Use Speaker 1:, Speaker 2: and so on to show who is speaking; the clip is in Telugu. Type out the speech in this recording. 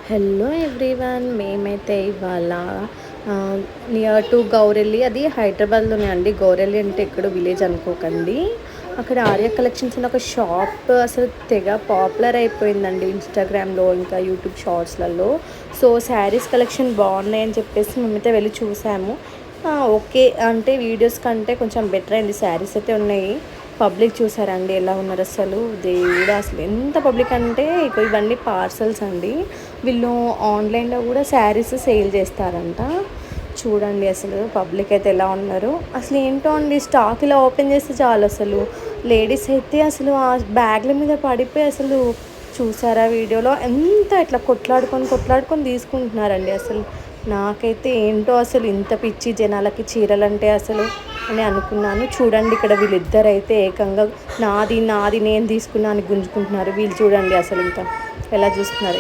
Speaker 1: హలో ఎవ్రీవన్, మేమైతే ఇవాళ నియర్ టు గౌరెల్లి, అది హైదరాబాద్లోనే అండి. గౌరెల్లి అంటే ఎక్కడో విలేజ్ అనుకోకండి. అక్కడ ఆర్య కలెక్షన్స్ అని ఒక షాప్ అసలు తెగ పాపులర్ అయిపోయిందండి ఇన్స్టాగ్రామ్లో, ఇంకా యూట్యూబ్ షార్ట్స్లలో. సో శారీస్ కలెక్షన్ బాగున్నాయని చెప్పేసి మేమైతే వెళ్ళి చూసాము. ఓకే అంటే వీడియోస్ కంటే కొంచెం బెటర్ అయింది. శారీస్ అయితే ఉన్నాయి. పబ్లిక్ చూసారండి ఎలా ఉన్నారు అసలు, దేవుడు అసలు ఎంత పబ్లిక్ అంటే ఇవన్నీ పార్సల్స్ అండి. వీళ్ళు ఆన్లైన్లో కూడా శారీస్ సేల్ చేస్తారంట. చూడండి అసలు పబ్లిక్ అయితే ఎలా ఉన్నారు. అసలు ఏంటో అండి, స్టాక్ ఇలా ఓపెన్ చేస్తే చాలు అసలు లేడీస్ అయితే అసలు ఆ బ్యాగ్ల మీద పడిపోయి అసలు చూసారా వీడియోలో ఎంత ఇట్లా కొట్లాడుకొని కొట్లాడుకొని తీసుకుంటున్నారండి. అసలు నాకైతే ఏంటో అసలు ఇంత పిచ్చి జనాలకి చీరలంటే అసలు అని అనుకున్నాను. చూడండి ఇక్కడ వీళ్ళిద్దరు అయితే ఏకంగా నాది నాది నేను తీసుకున్నాను గుంజుకుంటున్నారు. వీళ్ళు చూడండి అసలు ఇంకా ఎలా చూస్తున్నారు.